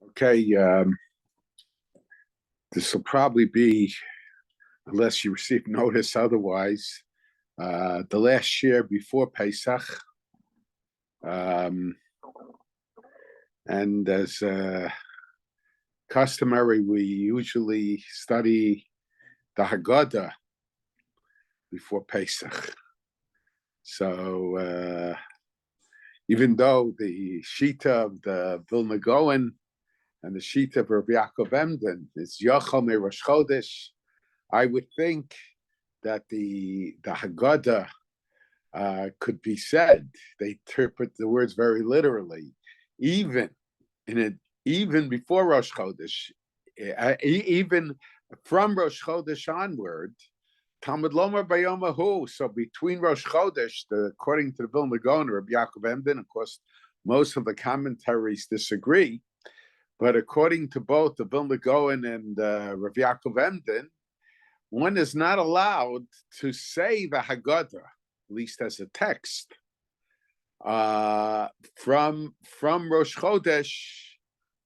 Okay, this will probably be, unless you receive notice otherwise, the last year before Pesach. And as customary, we usually study the Hagaddah before Pesach. So even though the Shita of the Vilna Gaon and the Shita of Rabbi Yaakov Emden is Yochel Me Rosh Chodesh, I would think that the Hagaddah could be said. They interpret the words very literally, even before Rosh Chodesh, even from Rosh Chodesh onward. Talmud Lomer Bayomahu. So between Rosh Chodesh, according to the Vilna Gaon, Rabbi Yaakov Emden, of course, most of the commentaries disagree, but according to both the Vilna Gaon and Rabbi Yaakov Emden, one is not allowed to say the Hagaddah, at least as a text, from Rosh Chodesh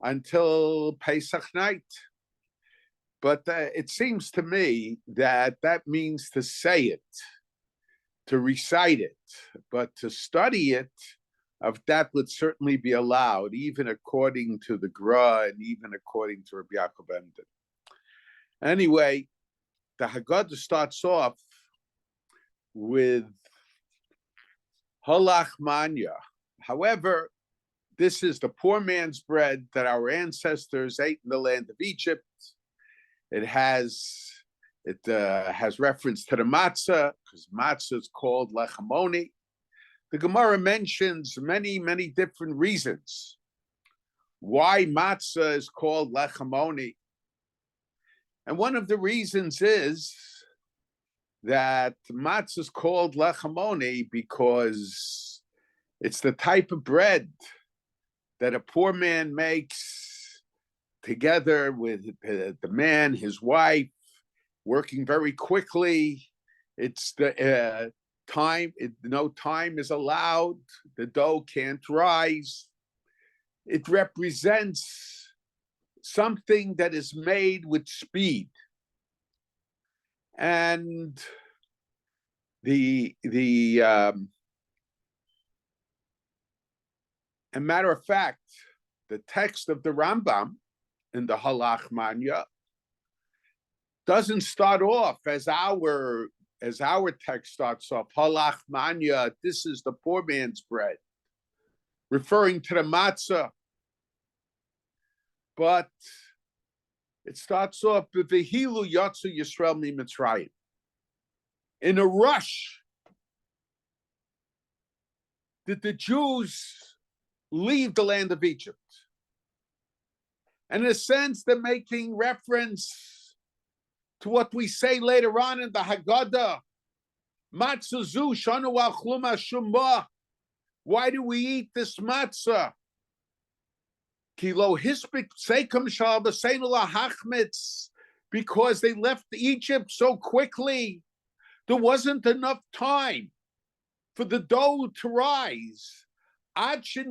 until Pesach night. But it seems to me that means to say it, to recite it, but to study it, of that would certainly be allowed, even according to the Gra and even according to Rabbi Yaakov Emden. Anyway, the Hagaddah starts off with Halach Manya. However, this is the poor man's bread that our ancestors ate in the land of Egypt. It has reference to the matzah, because matzah is called lechamoni. The Gemara mentions many, many different reasons why matzah is called lechamoni. And one of the reasons is that matzah is called lechamoni because it's the type of bread that a poor man makes together with the man, his wife, working very quickly. It's the time, no time is allowed. The dough can't rise. It represents something that is made with speed. And a matter of fact, the text of the Rambam in the Halach Manya doesn't start off as our text starts off. Halach Manya, this is the poor man's bread, referring to the matzah. But it starts off with V'hilu Yatzu Yisrael miMitzrayim. In a rush, did the Jews leave the land of Egypt? And in a sense, they're making reference to what we say later on in the Hagaddah. Matzah zu shanu achluma shumba. Why do we eat this matzah? Kilo hispik sekum shal b'seinu lahachmitz. Because they left Egypt so quickly. There wasn't enough time for the dough to rise. Until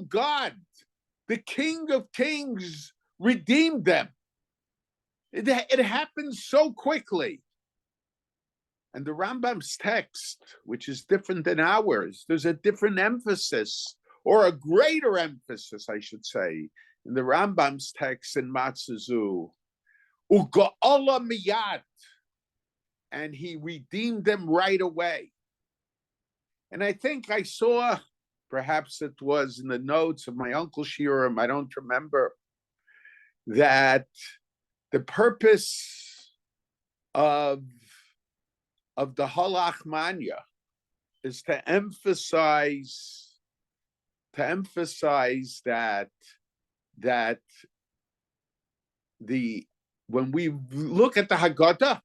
God, the King of Kings, redeemed them. It happened so quickly. And the Rambam's text, which is different than ours, there's a different emphasis, or a greater emphasis, I should say, in the Rambam's text in Matzah zu. U'ga'ala miyad. And he redeemed them right away. And I think I saw, perhaps it was in the notes of my Uncle Shiram, I don't remember, that the purpose of the Halach Manya is to emphasize that when we look at the Hagaddah,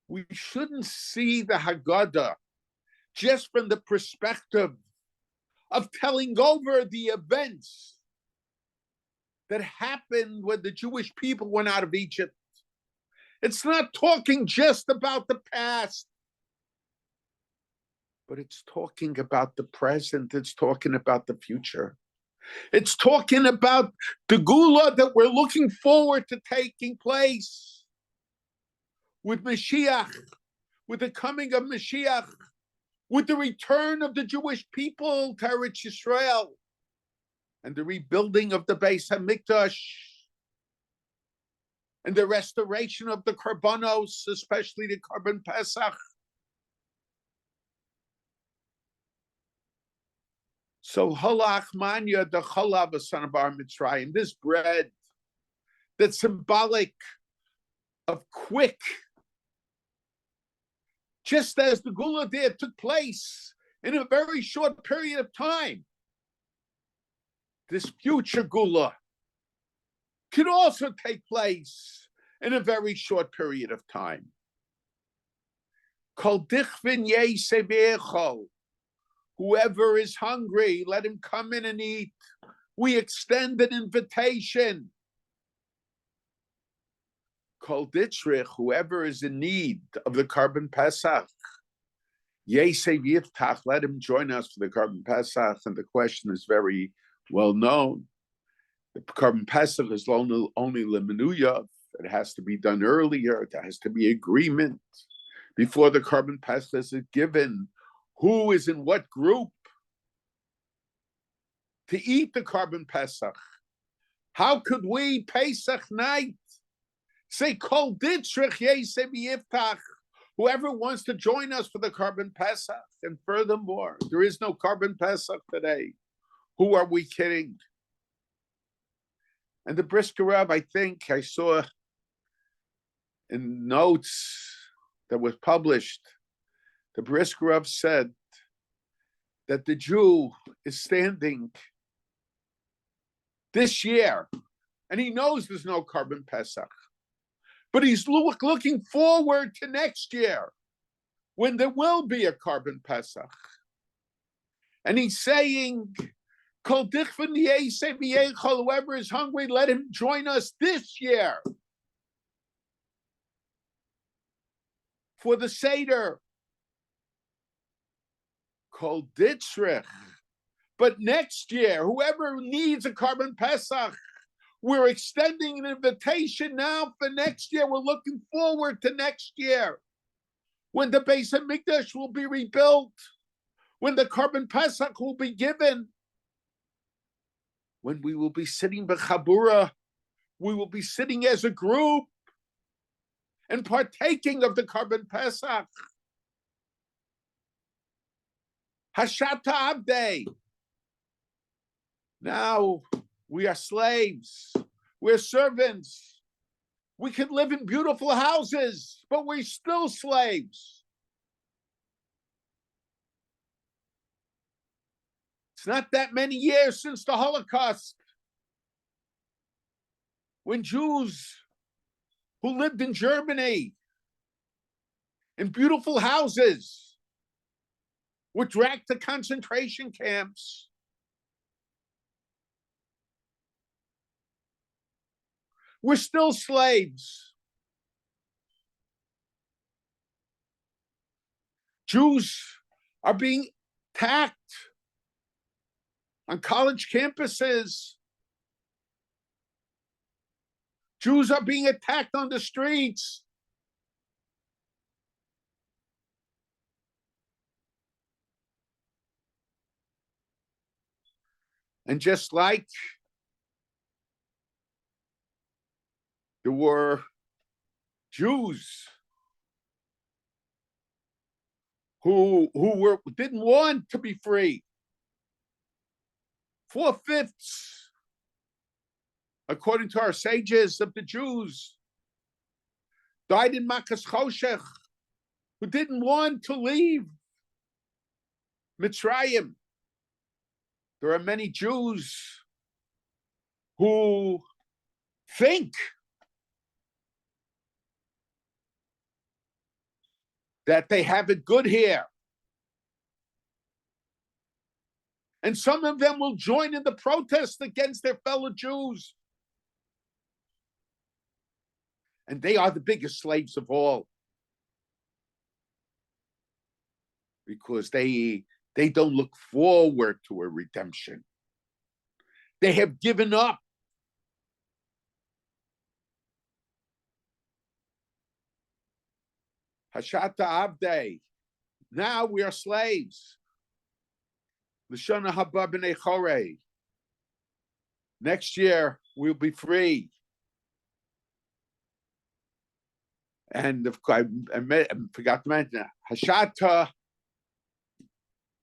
we shouldn't see the Hagaddah just from the perspective of telling over the events that happened when the Jewish people went out of Egypt. It's not talking just about the past, but it's talking about the present. It's talking about the future. It's talking about the Gula that we're looking forward to taking place with Mashiach, with the coming of Mashiach, with the return of the Jewish people to Eretz Yisrael, and the rebuilding of the Beis HaMikdash, and the restoration of the Karbanos, especially the Karban Pesach. So halach manya the chalav son of our Mitzrayim, this bread that's symbolic of quick, just as the Gula there took place in a very short period of time. This future Gula could also take place in a very short period of time. Kol dichvin yeseh v'echol. Whoever is hungry, let him come in and eat. We extend an invitation. Kol ditzrich, whoever is in need of the Karban Pesach, yeseh v'yiftach, let him join us for the Karban Pesach. And the question is very well known. The Karban Pesach is only lemenuyav. It has to be done earlier. There has to be agreement before the Karban Pesach is given. Who is in what group to eat the Karban Pesach? How could we, Pesach night, say, Kol ditzrich yeseh v'yiftach, whoever wants to join us for the Karban Pesach? And furthermore, there is no Karban Pesach today. Who are we kidding? And the Brisker Rav, I think I saw in notes that was published, the Brisker Rav said that the Jew is standing this year, and he knows there's no Karban Pesach, but he's looking forward to next year when there will be a Karban Pesach. And he's saying, Kol dichvin yeseh v'yechol, whoever is hungry, let him join us this year for the Seder. Kol ditzrich. But next year, whoever needs a Karban Pesach, we're extending an invitation now for next year. We're looking forward to next year when the Beis HaMikdash will be rebuilt, when the Karban Pesach will be given, when we will be sitting b'chabura, we will be sitting as a group and partaking of the Karban Pesach. Hashata Abdei. Now we are slaves. We're servants. We can live in beautiful houses, but we're still slaves. It's not that many years since the Holocaust, when Jews who lived in Germany in beautiful houses were dragged to concentration camps. We're still slaves. Jews are being attacked on college campuses. Jews are being attacked on the streets. And just like there were Jews who didn't want to be free, 4/5, according to our sages, of the Jews died in Makas Choshech, who didn't want to leave Mitzrayim. There are many Jews who think that they have it good here. And some of them will join in the protest against their fellow Jews. And they are the biggest slaves of all. Because they don't look forward to a redemption. They have given up. Hashata Avdei. Now we are slaves. L'shana haba b'nei chorei. Next year we'll be free. And of course, I forgot to mention Hashata.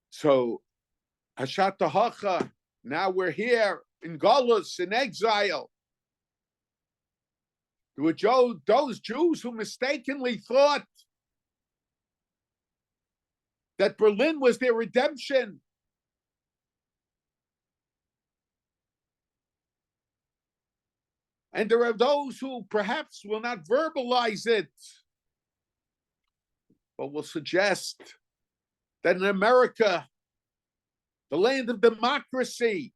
So Hashata Hacha. Now we're here in Golus, in exile. There were those Jews who mistakenly thought that Berlin was their redemption. And there are those who perhaps will not verbalize it, but will suggest that in America, the land of democracy,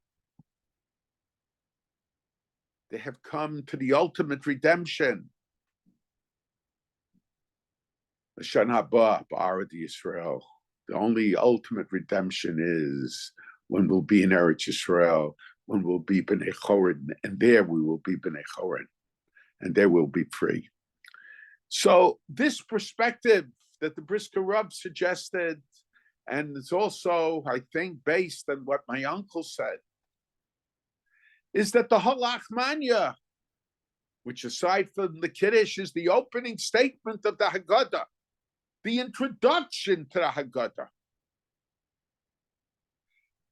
they have come to the ultimate redemption. The Shana Haba B'Arad Yisrael. The only ultimate redemption is when we'll be in Eretz Yisrael, when we'll be B'nai Chorin, and there we will be B'nai Chorin, and there we'll be free. So this perspective that the Brisker Rub suggested, and it's also, I think, based on what my uncle said, is that the Halachmanya, which aside from the Kiddush is the opening statement of the Hagaddah, the introduction to the Hagaddah,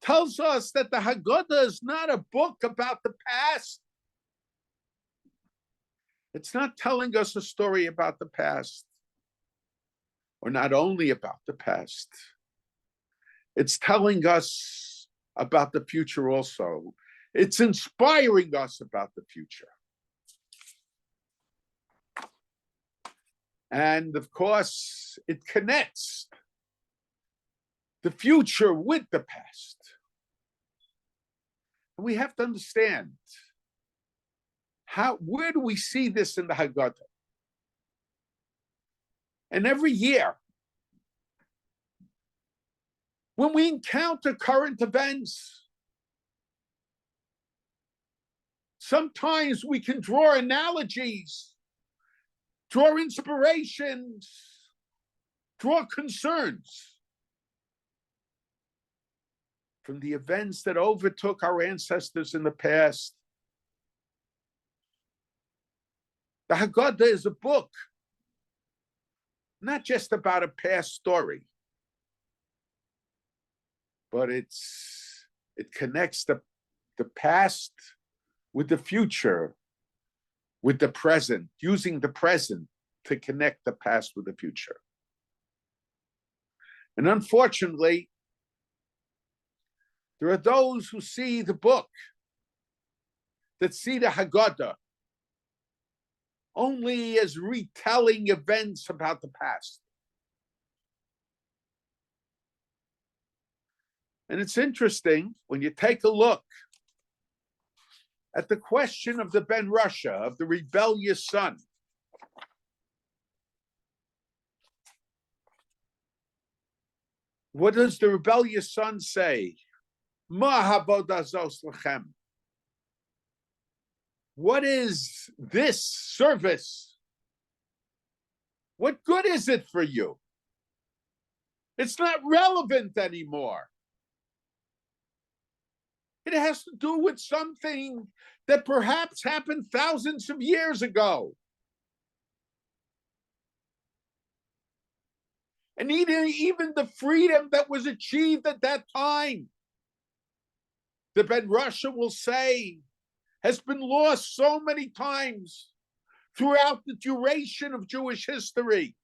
tells us that the Hagaddah is not a book about the past. It's not telling us a story about the past, or not only about the past. It's telling us about the future also. It's inspiring us about the future. And of course, it connects the future with the past. And we have to understand where do we see this in the Hagaddah? And every year, when we encounter current events, sometimes we can draw analogies, draw inspirations, draw concerns from the events that overtook our ancestors in the past. The Hagaddah is a book, not just about a past story, but it connects the past with the future, with the present, using the present to connect the past with the future. And unfortunately, there are those who see the book, that see the Hagaddah only as retelling events about the past. And it's interesting when you take a look at the question of the Ben Russia, of the rebellious son. What does the rebellious son say? Ma havodah zos lechem. What is this service? What good is it for you? It's not relevant anymore. It has to do with something that perhaps happened thousands of years ago. And even the freedom that was achieved at that time, the Ben Russia will say, has been lost so many times throughout the duration of Jewish history.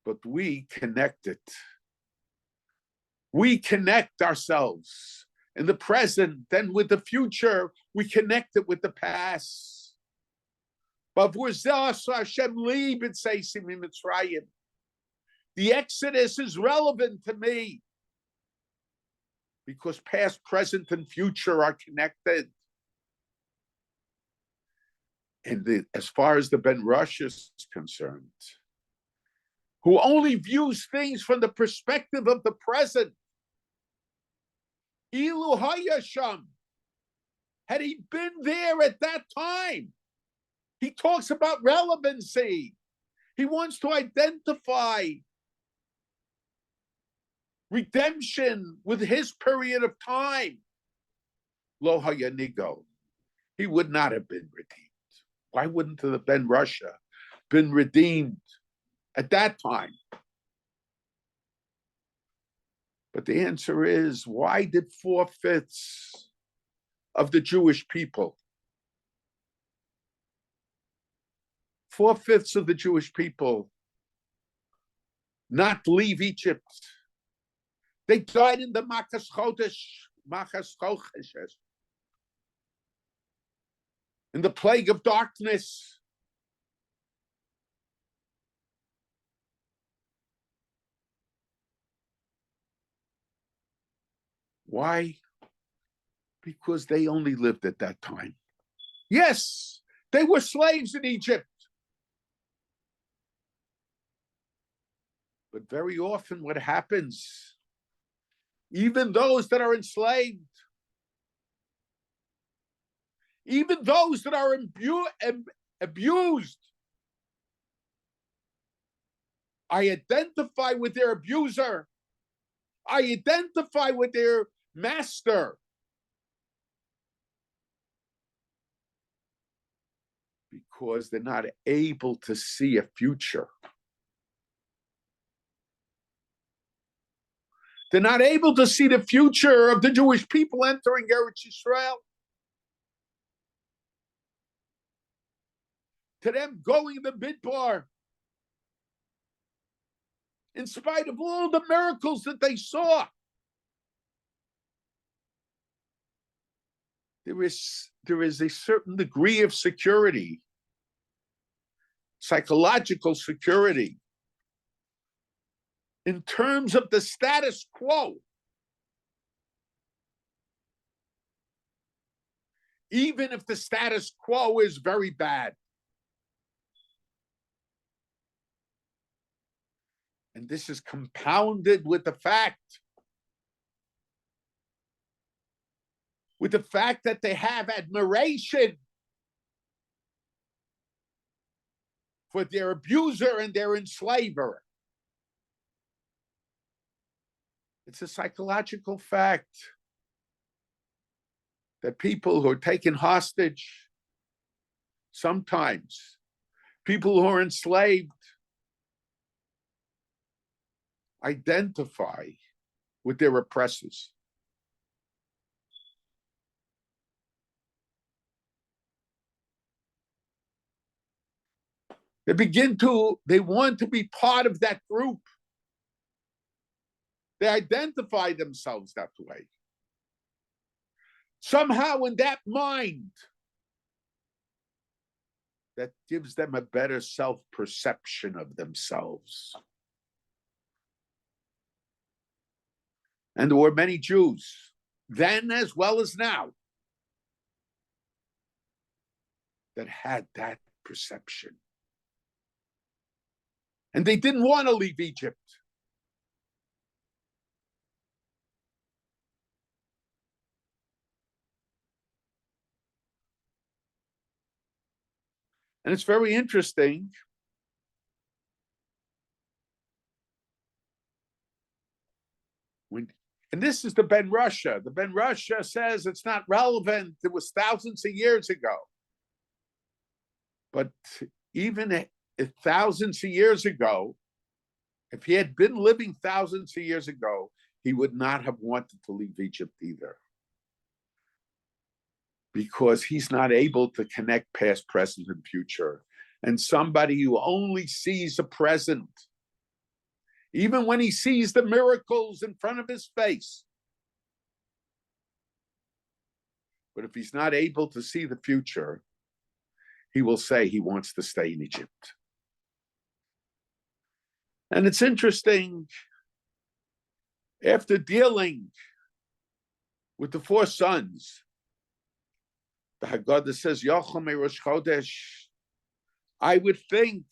But we connect it. We connect ourselves in the present, then with the future, we connect it with the past. The Exodus is relevant to me. because past, present, and future are connected. And as far as the Ben Rush is concerned, who only views things from the perspective of the present, Ilu Hayasham, had he been there at that time, he talks about relevancy. He wants to identify redemption with his period of time. Lo Hayanigo, he would not have been redeemed. Why wouldn't the Ben Russia been redeemed at that time? But the answer is, why did 4/5 of the Jewish people, 4/5 of the Jewish people, not leave Egypt? They died in the Makas Chodesh, in the plague of darkness. Why? Because they only lived at that time. Yes, they were slaves in Egypt. But very often what happens, even those that are enslaved, even those that are abused, I identify with their abuser. I identify with their master. Because they're not able to see a future. They're not able to see the future of the Jewish people entering Eretz Yisrael. To them, going the Midbar, in spite of all the miracles that they saw, there is a certain degree of security, psychological security, in terms of the status quo. Even if the status quo is very bad. And this is compounded with the fact that they have admiration for their abuser and their enslaver. It's a psychological fact that people who are taken hostage, sometimes people who are enslaved, identify with their oppressors. They want to be part of that group. They identify themselves that way. Somehow in that mind, that gives them a better self-perception of themselves. And there were many Jews, then as well as now, that had that perception. And they didn't want to leave Egypt. And it's very interesting. And this is the Ben Russia. The Ben Russia says it's not relevant. It was thousands of years ago. But even thousands of years ago, if he had been living thousands of years ago, he would not have wanted to leave Egypt either. Because he's not able to connect past, present, and future. And somebody who only sees the present, even when he sees the miracles in front of his face. But if he's not able to see the future, he will say he wants to stay in Egypt. And it's interesting, after dealing with the four sons. The Hagaddah says, Yochel Rosh Chodesh. I would think,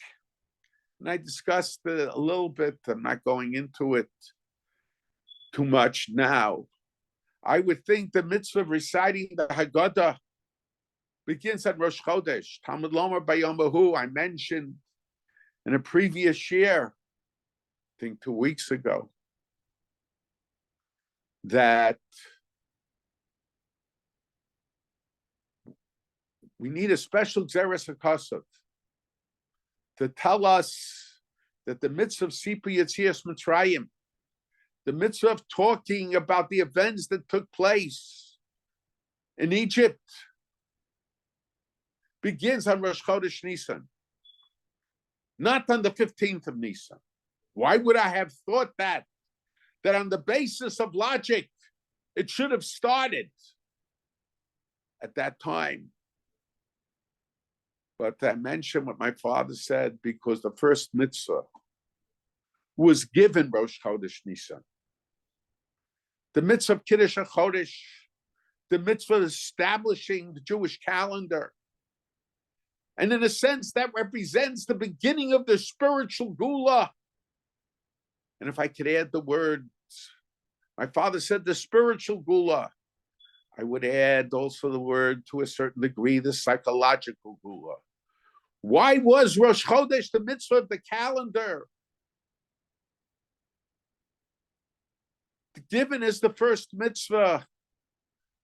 and I discussed it a little bit, I'm not going into it too much now. I would think the mitzvah of reciting the Hagaddah begins at Rosh Chodesh. Talmud Lomer Bayom Bahu, I mentioned in a previous year, I think 2 weeks ago, that we need a special Xeris HaKosov to tell us that the mitzvah of Sipu Yetzias Mitzrayim, the mitzvah of talking about the events that took place in Egypt, begins on Rosh Chodesh Nisan, not on the 15th of Nisan. Why would I have thought that? That on the basis of logic, it should have started at that time. But I mentioned what my father said because the first mitzvah was given Rosh Chodesh Nisan. The mitzvah of Kiddush HaChodesh, the mitzvah of establishing the Jewish calendar. And in a sense, that represents the beginning of the spiritual Gula. And if I could add the words, my father said the spiritual Gula, I would add also the word, to a certain degree, the psychological Gula. Why was Rosh Chodesh the mitzvah of the calendar given as the first mitzvah?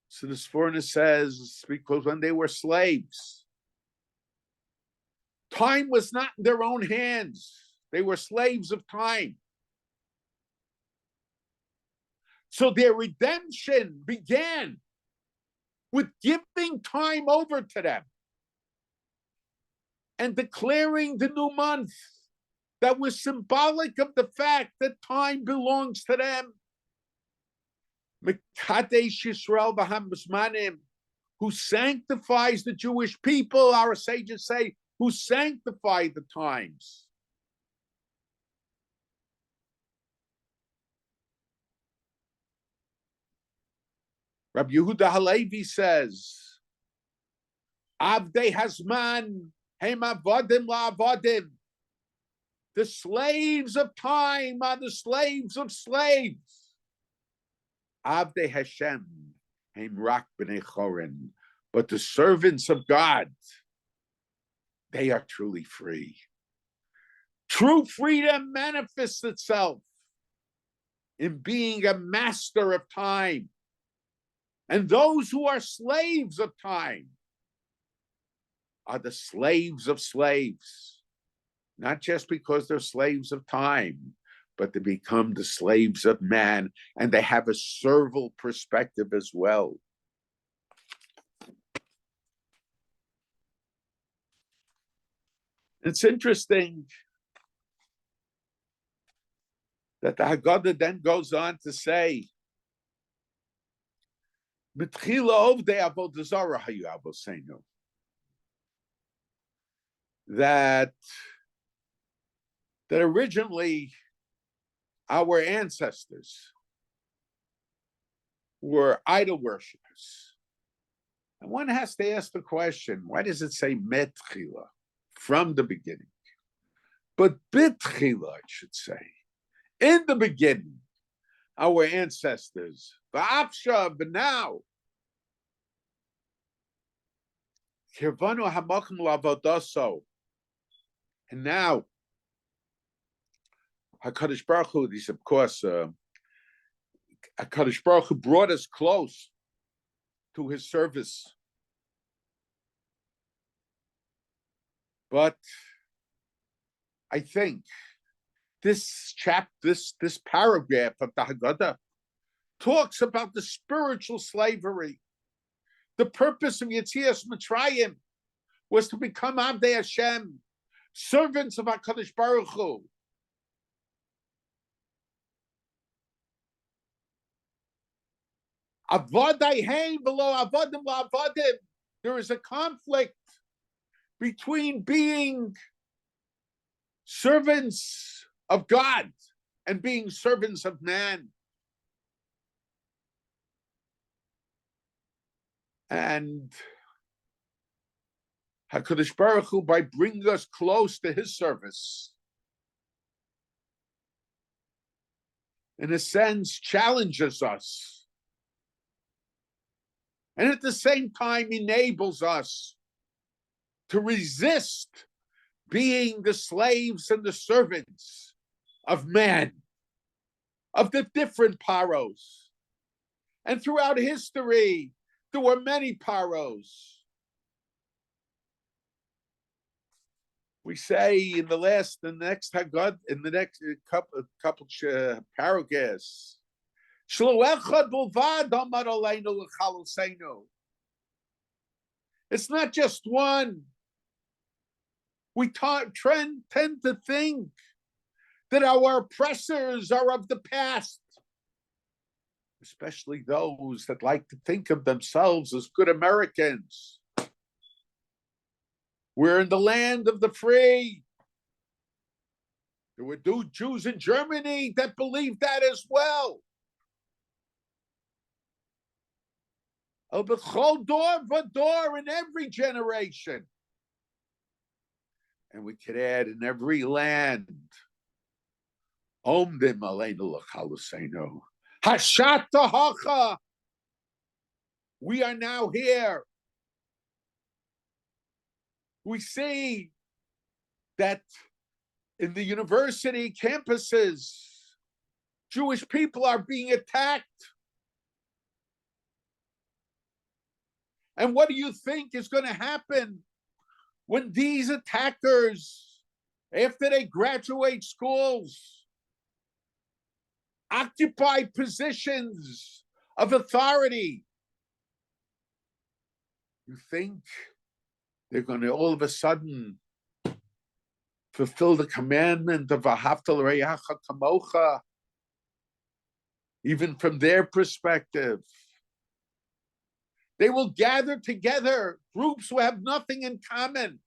So the Sforna says, because when they were slaves, time was not in their own hands. They were slaves of time. So their redemption began with giving time over to them and declaring the new month that was symbolic of the fact that time belongs to them. Mekadesh Yisrael b'ham b'zmanim, who sanctifies the Jewish people, our sages say, who sanctify the times. Rabbi Yehuda Halevi says, Avdei Hazman, Hem Avodim La'avodim. The slaves of time are the slaves of slaves. Avdei Hashem, Hem Rak B'nei Chorin. But the servants of God, they are truly free. True freedom manifests itself in being a master of time. And those who are slaves of time are the slaves of slaves, not just because they're slaves of time, but they become the slaves of man, and they have a servile perspective as well. It's interesting that the Hagaddah then goes on to say, that originally our ancestors were idol worshippers. And one has to ask the question, why does it say metchila, from the beginning? But bitchila, I should say. In the beginning, our ancestors, v'afsha, v'now, kirvanu hamakim lavodaso. And now, HaKadosh Baruch Hu, these, of course, HaKadosh Baruch Hu brought us close to his service. But I think this paragraph of the Hagaddah talks about the spiritual slavery. The purpose of Yetzias Mitzrayim was to become Avdei Hashem, servants of HaKadosh Baruch Hu. Avodai hein below avodim la'avodim. There is a conflict between being servants of God and being servants of man. And HaKadosh Baruch Hu, by bringing us close to his service, in a sense, challenges us. And at the same time, enables us to resist being the slaves and the servants of man, of the different paros. And throughout history, there were many paros. We say in the next Hagaddah, in the next couple paragraphs, it's not just one. We tend to think that our oppressors are of the past, especially those that like to think of themselves as good Americans. We're in the land of the free. There were Jews in Germany that believed that as well. In every generation. And we could add in every land. Omdim aleinu l'chaluseinu. Hashata hacha. We are now here. We see that in the university campuses, Jewish people are being attacked. And what do you think is going to happen when these attackers, after they graduate schools, occupy positions of authority? You think they're going to all of a sudden fulfill the commandment of Ahavta l'reacha kamocha, even from their perspective? They will gather together groups who have nothing in common.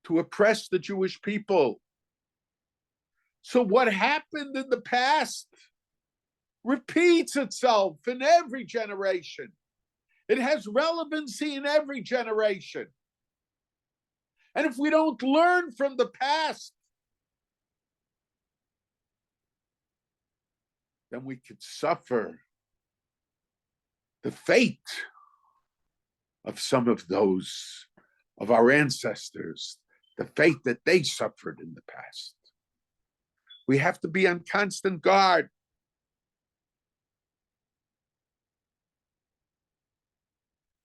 To oppress the Jewish people. So what happened in the past repeats itself in every generation. It has relevancy in every generation. And if we don't learn from the past, then we could suffer the fate of some of those, of our ancestors, the fate that they suffered in the past. We have to be on constant guard.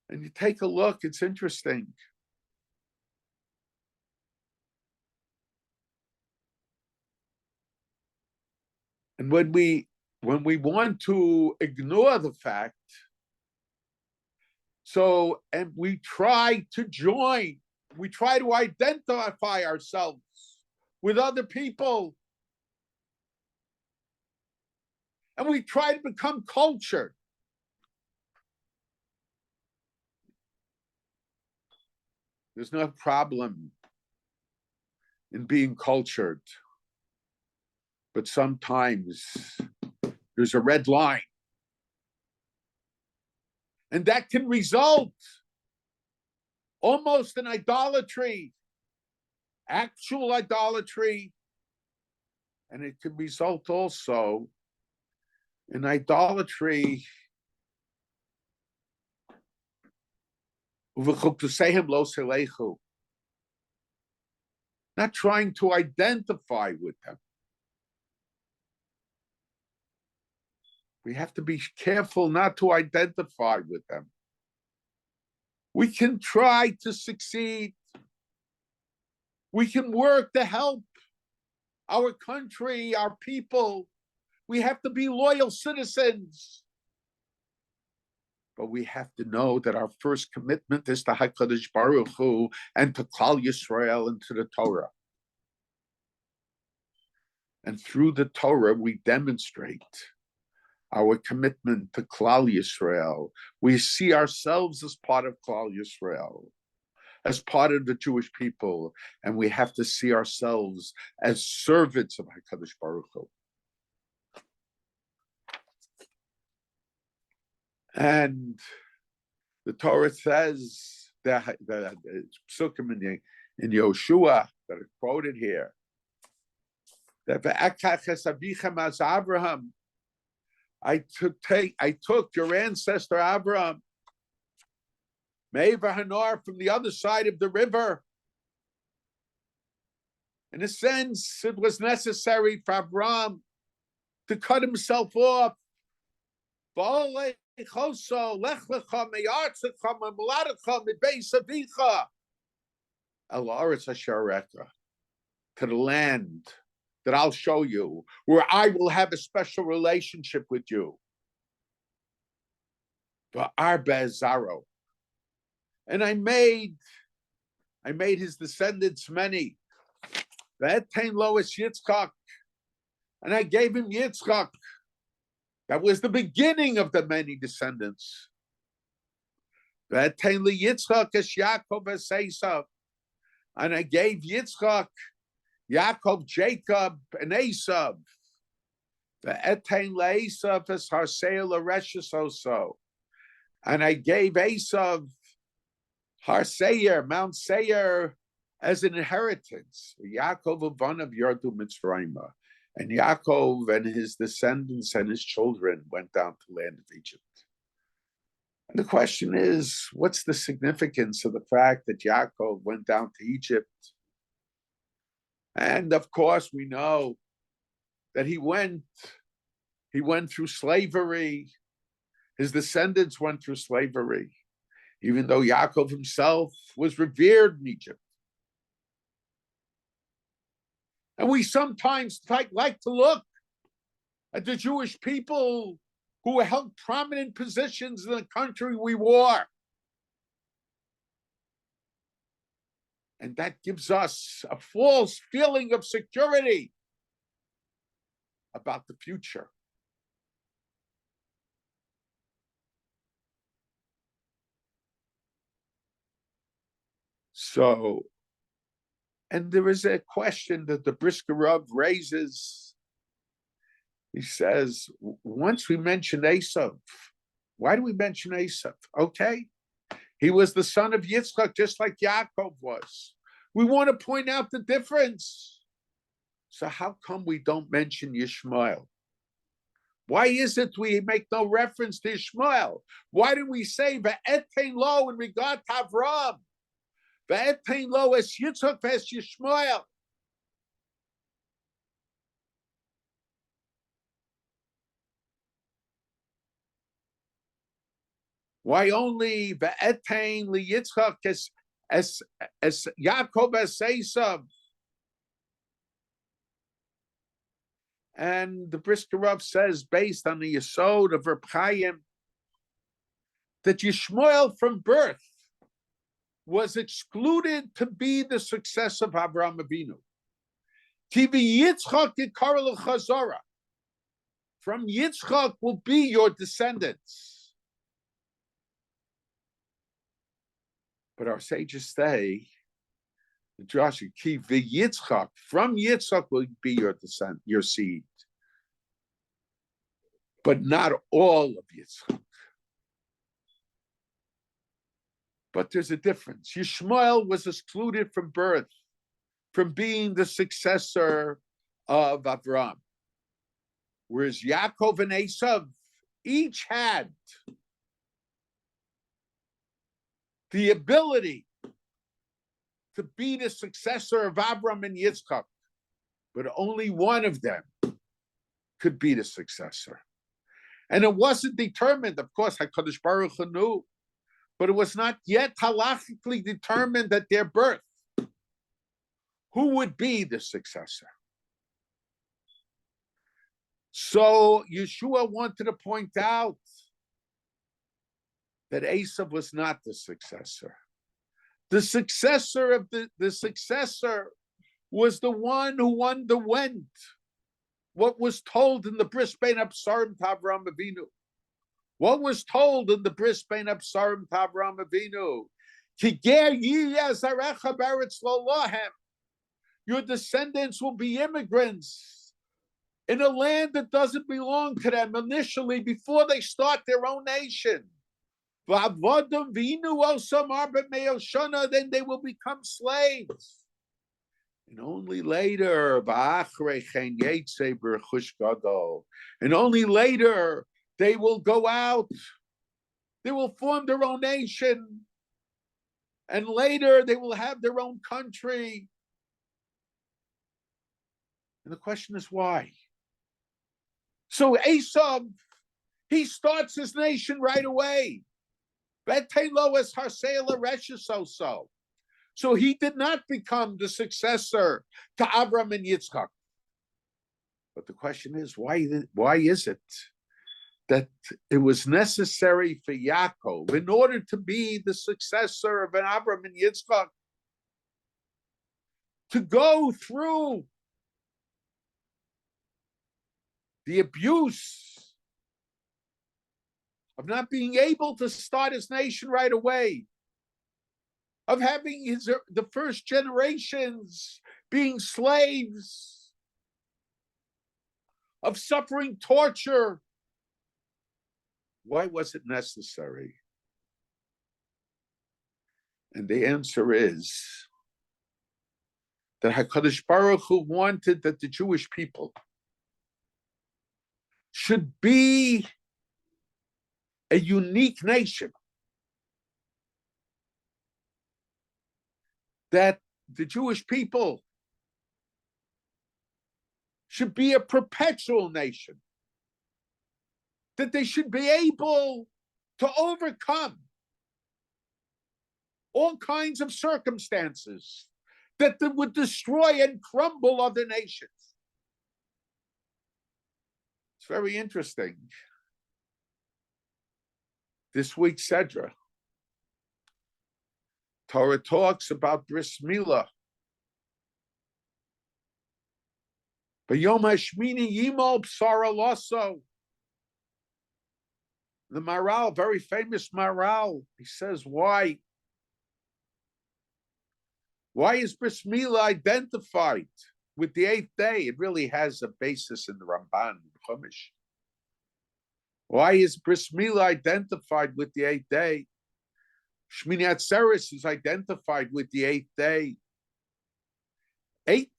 And you take a look, it's interesting. And when we want to ignore the fact, and we try to join, we try to identify ourselves with other people, and we try to become cultured. There's no problem in being cultured, but sometimes there's a red line. And that can result almost in idolatry, actual idolatry. And it can result also in idolatry. Not trying to identify with them. We have to be careful not to identify with them. We can try to succeed. We can work to help our country, our people. We have to be loyal citizens. But we have to know that our first commitment is to HaKadosh Baruch Hu and to Klal Yisrael and to the Torah. And through the Torah, we demonstrate our commitment to Klal Yisrael. We see ourselves as part of Klal Yisrael, as part of the Jewish people, and we have to see ourselves as servants of HaKadosh Baruch Hu. And the Torah says that the psukim in Yoshua that are quoted here, that as Abraham, I took your ancestor Abraham, Me'eva Hanor, from the other side of the river. In a sense, it was necessary for Abraham to cut himself off. To the land that I'll show you, where I will have a special relationship with you. And I made his descendants many. And I gave him Yitzchak. That was the beginning of the many descendants. And I gave Yitzchak, Yaakov, Jacob, and Esav. And I gave Esav Har Mount Seir, as an inheritance. Yaakov Avon of Yardu Mitzrayim. And Yaakov and his descendants and his children went down to the land of Egypt. And the question is, what's the significance of the fact that Yaakov went down to Egypt? And of course, we know that he went through slavery. His descendants went through slavery, even though Yaakov himself was revered in Egypt. And we sometimes like to look at the Jewish people who held prominent positions in the country we war. And that gives us a false feeling of security about the future. So, and there is a question that the Brisker Rav raises. He says, once we mention Esav, why do we mention Esav? Okay, he was the son of Yitzchak, just like Yaakov was. We want to point out the difference. So how come we don't mention Yishmael? Why is it we make no reference to Ishmael? Why do we say Ve'etein lo in regard to Avram? Ve'etein lo es Yitzchak es Yishmael? Why only Ve'etein li Yitzchak as Yaakov as Esav? And the Brisker Rav says, based on the Yesod of Reb Chaim, that Yishmael from birth was excluded to be the successor of Avraham Avinu. Tivi Yitzchak yikar l'chazara. From Yitzchak will be your descendants. But our sages say, Joshua, ki v'Yitzchak, from Yitzchak will be your descent, your seed, but not all of Yitzchak. But there's a difference. Yishmael was excluded from birth, from being the successor of Avram, whereas Yaakov and Esav each had the ability to be the successor of Avram and Yitzchak, but only one of them could be the successor. And it wasn't determined, of course, HaKadosh Baruch Hu knew, but it was not yet halachically determined at their birth who would be the successor. So Yeshua wanted to point out that Esav was not the successor. The successor of the successor was the one who underwent what was told in the Bris Bein Absarim to Avraham Avinu. What was told in the Bris Bein Absarim to Avraham Avinu? Ki ger yiyeh zarecha b'eretz lo lahem. Your descendants will be immigrants in a land that doesn't belong to them initially before they start their own nation. Then they will become slaves. And only later, and only later they will go out. They will form their own nation. And later they will have their own country. And the question is why? So Esau, he starts his nation right away. So he did not become the successor to Avram and Yitzchak. But the question is, why is it that it was necessary for Yaakov, in order to be the successor of Avram and Yitzchak, to go through the abuse of not being able to start his nation right away, of having the first generations being slaves, of suffering torture? Why was it necessary? And the answer is that HaKadosh Baruch Hu wanted that the Jewish people should be a unique nation, that the Jewish people should be a perpetual nation, that they should be able to overcome all kinds of circumstances that would destroy and crumble other nations. It's very interesting. This week's Sedra, Torah talks about Bris Milah. B'yom hashmini yimol b'sara laso. The Maral, very famous Maral, he says, why? Why is Bris Milah identified with the 8th day? It really has a basis in the Ramban, the Chumash. Why is Bris Milah identified with the 8th day? Shmini Atzeres is identified with the 8th day. 8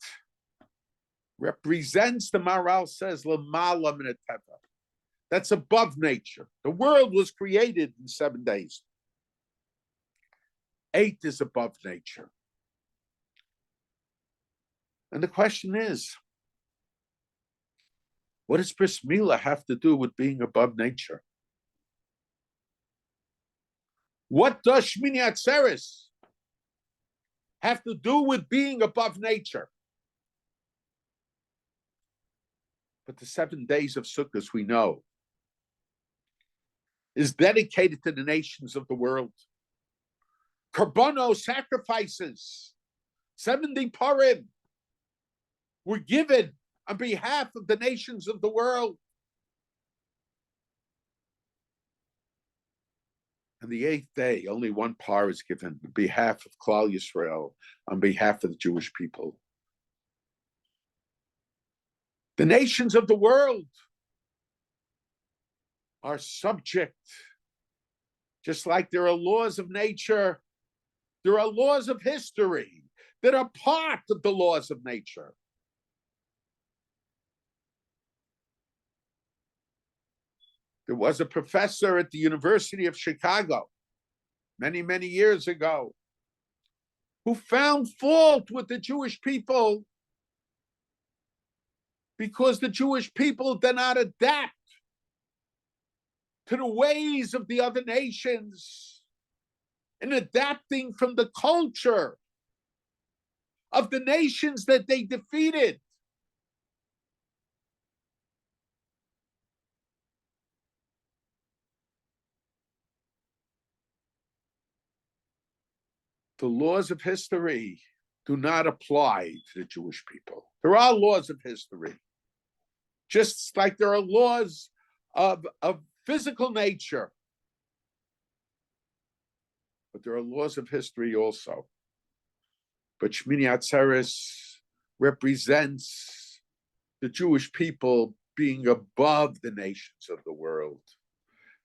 represents, the Maral says, L'mala min hateva. That's above nature. The world was created in 7 days. 8 is above nature. And the question is, what does Bris Milah have to do with being above nature? What does Shmini Atzeres have to do with being above nature? But the 7 days of Sukkot, we know, is dedicated to the nations of the world. Karbono, sacrifices, 70 Purim, were given on behalf of the nations of the world. On the 8th day, only one par is given on behalf of Klal Yisrael, on behalf of the Jewish people. The nations of the world are subject, just like there are laws of nature, there are laws of history that are part of the laws of nature. There was a professor at the University of Chicago many, many years ago who found fault with the Jewish people because the Jewish people did not adapt to the ways of the other nations and adapting from the culture of the nations that they defeated. The laws of history do not apply to the Jewish people. There are laws of history, just like there are laws of physical nature. But there are laws of history also. But Shmini Atzeres represents the Jewish people being above the nations of the world.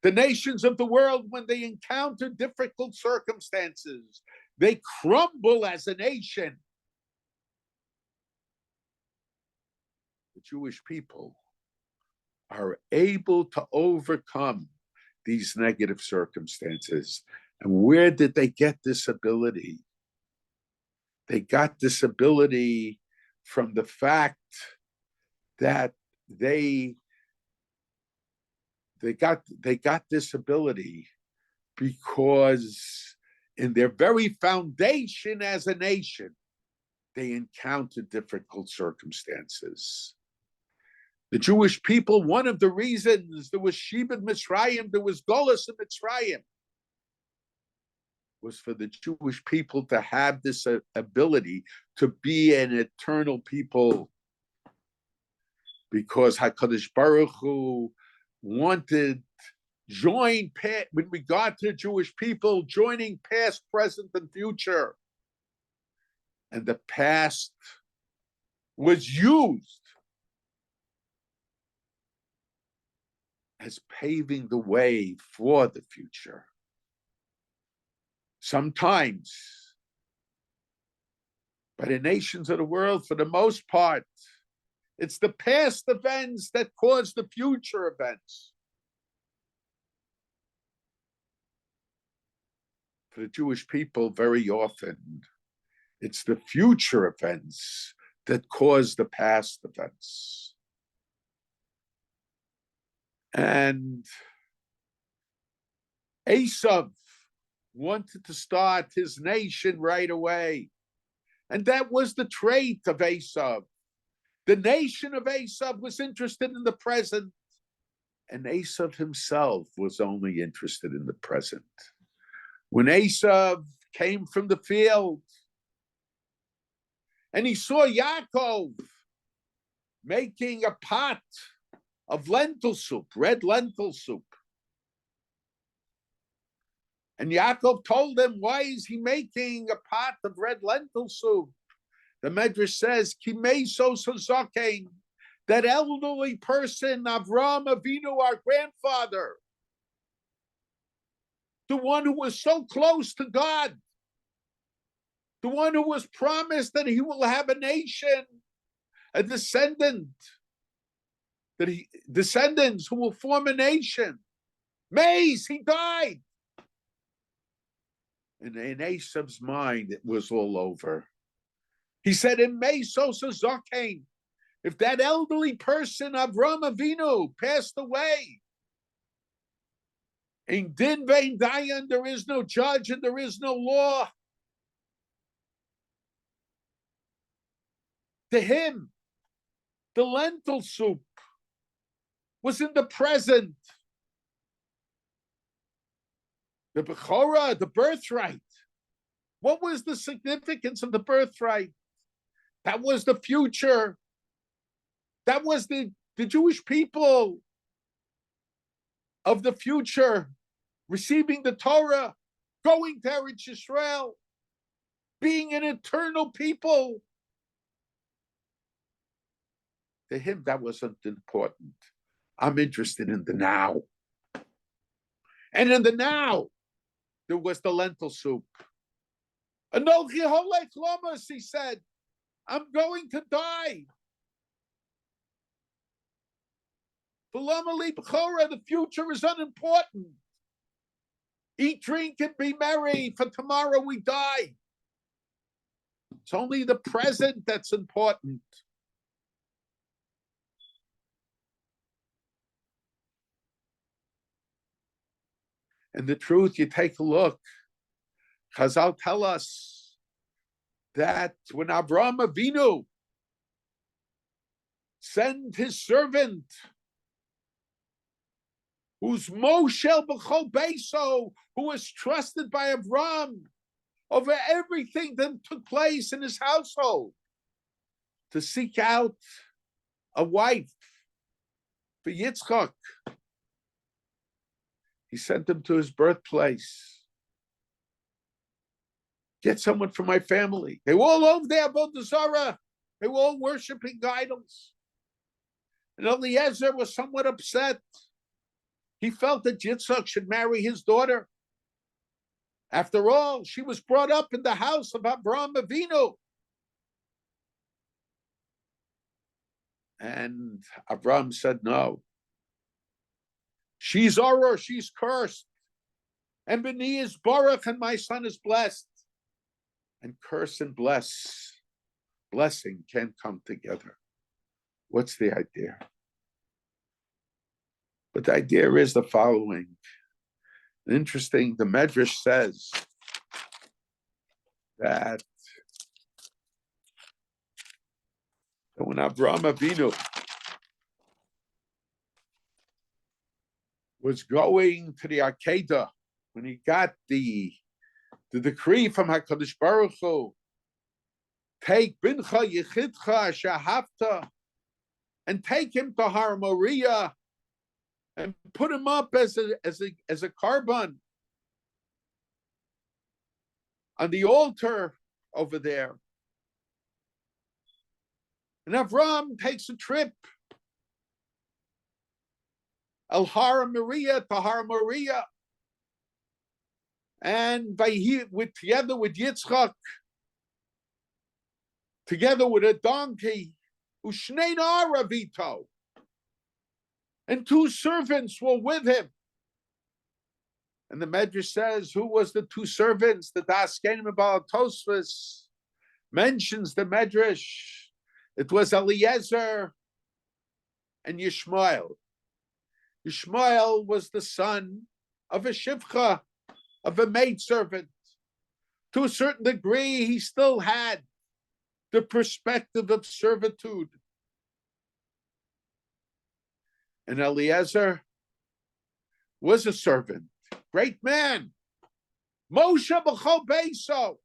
The nations of the world, when they encounter difficult circumstances, they crumble as a nation. The Jewish people are able to overcome these negative circumstances. And where did they get this ability? They got this ability from the fact that they got this ability because in their very foundation as a nation, they encountered difficult circumstances. The Jewish people, one of the reasons there was Shibud Mitzrayim, there was Golus in Mitzrayim, was for the Jewish people to have this ability to be an eternal people, because HaKadosh Baruch Hu wanted with regard to the Jewish people, joining past, present, and future. And the past was used as paving the way for the future. Sometimes, but in nations of the world, for the most part, it's the past events that cause the future events. For the Jewish people, very often, it's the future events that cause the past events. And Esav wanted to start his nation right away. And that was the trait of Esav. The nation of Esav was interested in the present, and Esav himself was only interested in the present. When Esav came from the field and he saw Yaakov making a pot of lentil soup, red lentil soup, and Yaakov told him, why is he making a pot of red lentil soup? The Medrash says, Ki meso sozakein, that elderly person, Avraham Avinu, our grandfather, the one who was so close to God, the one who was promised that he will have a nation, a descendants who will form a nation. Maze, he died. And in Esav's mind, it was all over. He said, in Mesos Zakein, if that elderly person, Avraham Avinu, passed away, in Din Vein Dayan, there is no judge and there is no law. To him, the lentil soup was in the present. The Bechorah, the birthright. What was the significance of the birthright? That was the future. That was the Jewish people of the future receiving the Torah, going to Eretz Yisrael, being an eternal people. To him, that wasn't important. I'm interested in the now. And in the now, there was the lentil soup. Anochi holech lomas, he said, I'm going to die. The future is unimportant. Eat, drink, and be merry, for tomorrow we die. It's only the present that's important. And the truth, you take a look, Chazal tell us that when Avraham Avinu sent his servant, who's Moshe b'chol beiso, who was trusted by Avraham over everything that took place in his household, to seek out a wife for Yitzchak. He sent him to his birthplace. Get someone from my family. They were all over there, Avodah Zarah. They were all worshiping idols. And Eliezer was somewhat upset. He felt that Yitzchak should marry his daughter. After all, she was brought up in the house of Avraham Avinu. And Avraham said, no. She's Oror, she's cursed. And Beni is Baruch, and my son is blessed. And curse and blessing can't come together. What's the idea? But the idea is the following. Interesting, the Medrash says that when Avraham Avinu was going to the Hagaddah, when he got the decree from HaKadosh Baruch Hu, take Bincha Yechidcha Shahavta, and take him to Har Moriah, and put him up as a carbon on the altar over there. And Avram takes a trip Al Har Moriah to Har Moriah, and together with Yitzchak, together with a donkey, Ushnein Aravito, and 2 servants were with him. And the Medrash says, who was the 2 servants? The Daskenim Baal Tosfos mentions the Medrash. It was Eliezer and Yishmael. Yishmael was the son of a shivcha, of a maidservant. To a certain degree, he still had the perspective of servitude. And Eliezer was a servant, great man. Moshe b'chol beiso.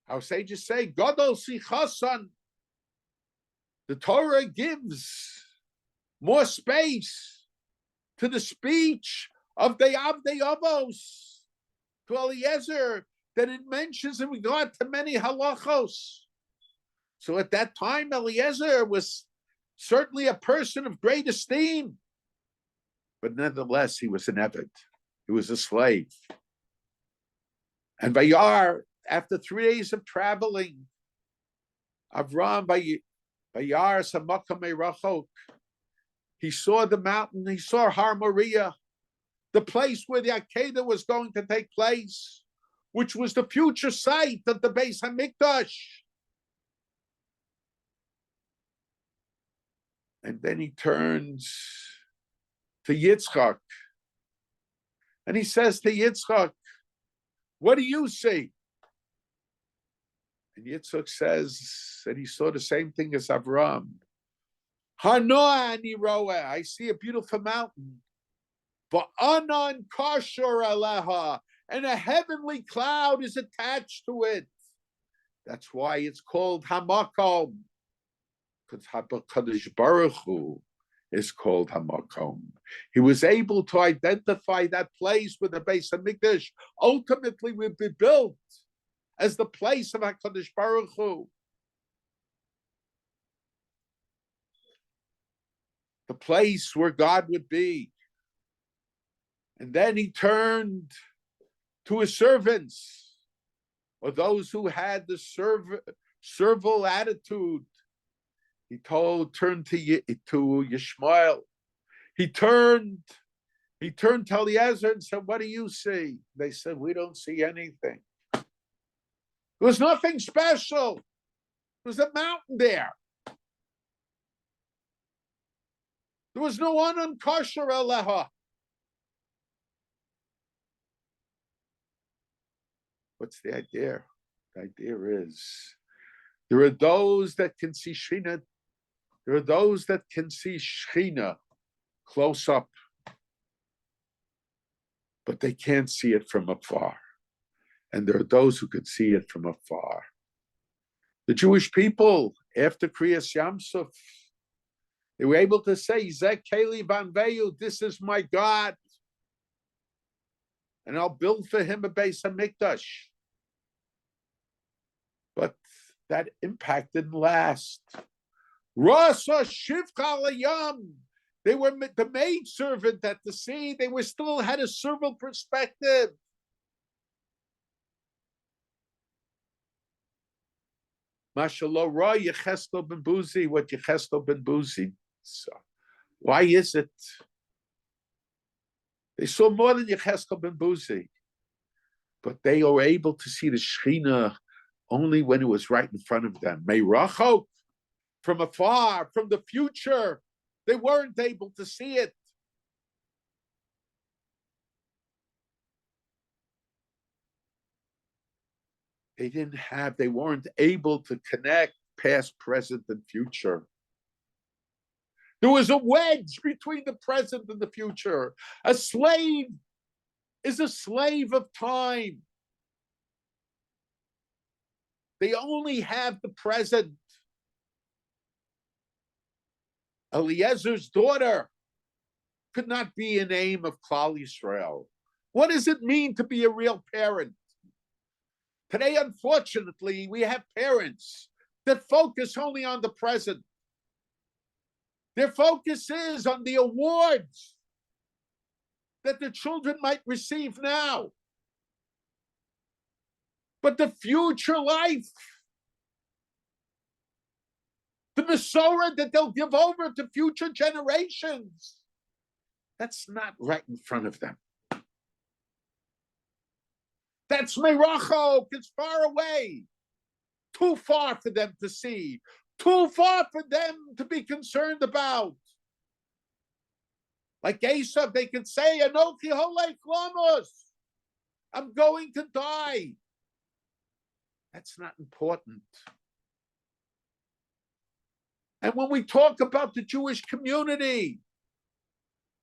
Our sages say, Gadol sichasan. The Torah gives more space to the speech of the Avdei Avos, to Eliezer, than it mentions in regard to many halachos. So at that time, Eliezer was certainly a person of great esteem, but nevertheless, he was an Eved. He was a slave. And Vayar, after 3 days of traveling, Avram Vayar Samakam Rachok, he saw the mountain, he saw Har Moriah, the place where the Hagaddah was going to take place, which was the future site of the Beis HaMikdash. And then he turns to Yitzchak, and he says to Yitzchak, what do you see? And Yitzchak says that he saw the same thing as Avram. Hanoah ani roeh, I see a beautiful mountain. Va'anan kashor aleha, and a heavenly cloud is attached to it. That's why it's called Hamakom, because HaKadosh Baruch Hu is called Hamakom. He was able to identify that place where the Beis HaMikdash ultimately will be built as the place of HaKadosh Baruch Hu. The place where God would be. And then he turned to his servants, or those who had the servile attitude. He turned to Yishmael. He turned to Eliezer and said, what do you see? They said, we don't see anything. There was nothing special. There was a mountain there. There was no Anan Kosher Aleha. What's the idea? The idea is there are those that can see Shekhinah. There are those that can see Shekhinah close up, but they can't see it from afar. And there are those who could see it from afar. The Jewish people, after Kriyas Yamsuf, they were able to say, Zek Keli Banveyu, this is my God. And I'll build for him a Beis HaMikdash. But that impact didn't last. Rasa Shivcha Layam. They were the maidservant at the sea. They were still had a servile perspective. Mashallah Ra Yechesto ben Buzi, what Yechesto ben Buzi. So why is it? They saw more than Yechesto ben Buzi, but they were able to see the Shechina only when it was right in front of them. Meirachok, from afar, from the future. They weren't able to see it. They weren't able to connect past, present, and future. There was a wedge between the present and the future. A slave is a slave of time. They only have the present. Eliezer's daughter could not be a name of Klal Yisrael. What does it mean to be a real parent? Today, unfortunately, we have parents that focus only on the present. Their focus is on the awards that the children might receive now. But the future life, the Masorah that they'll give over to future generations, that's not right in front of them. That's Merachok. It's far away. Too far for them to see. Too far for them to be concerned about. Like Esav, they can say, Anochi Holei Klamos. I'm going to die. That's not important. And when we talk about the Jewish community,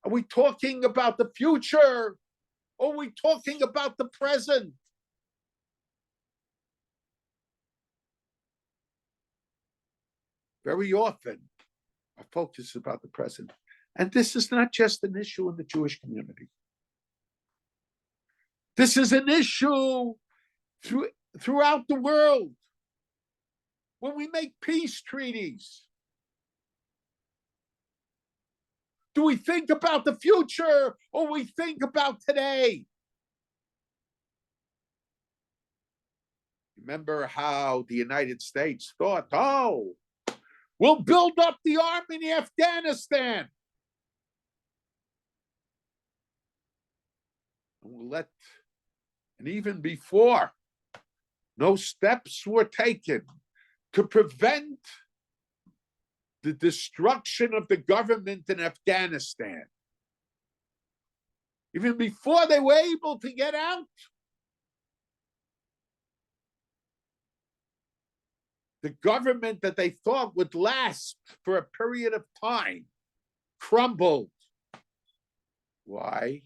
are we talking about the future? Or are we talking about the present? Very often, our focus is about the present. And this is not just an issue in the Jewish community. This is an issue throughout the world. When we make peace treaties, do we think about the future or we think about today? Remember how the United States thought, we'll build up the army in Afghanistan. And even before, no steps were taken to prevent the destruction of the government in Afghanistan. Even before they were able to get out, the government that they thought would last for a period of time crumbled. Why?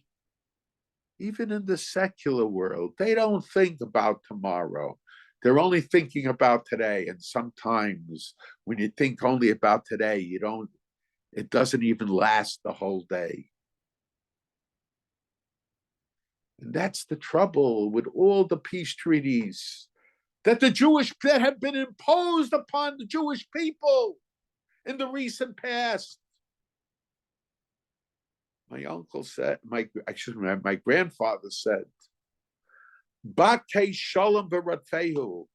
Even in the secular world, they don't think about tomorrow. They're only thinking about today. And sometimes when you think only about today, it doesn't even last the whole day. And that's the trouble with all the peace treaties that have been imposed upon the Jewish people in the recent past. My uncle said, my grandfather said, Bate Shalom V'Ratfehu.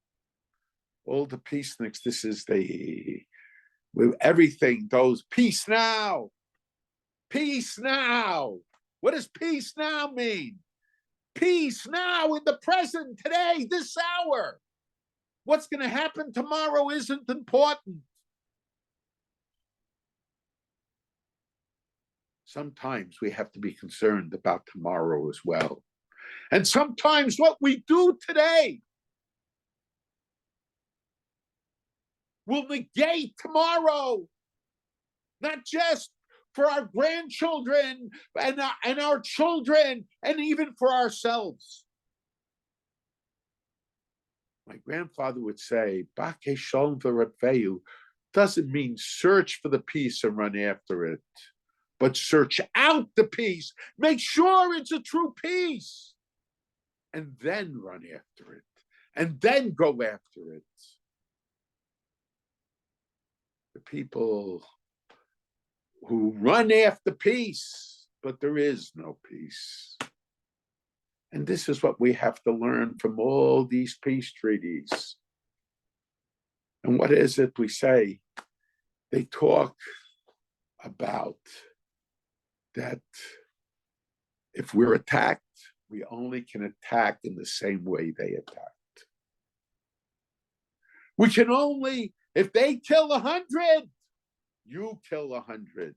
All the peaceniks, this is with everything goes, peace now. Peace now. What does peace now mean? Peace now in the present, today, this hour. What's going to happen tomorrow isn't important. Sometimes we have to be concerned about tomorrow as well. And sometimes what we do today will negate tomorrow, not just for our grandchildren and our children, and even for ourselves. My grandfather would say, Bake Shalom V'Ratfehu doesn't mean search for the peace and run after it, but search out the peace. Make sure it's a true peace. And then run after it. And then go after it. people who run after peace, but there is no peace. And this is what we have to learn from all these peace treaties. And what is it we say? They talk about that if we're attacked, we only can attack in the same way they attacked. We can only, if they kill 100, you kill 100. Of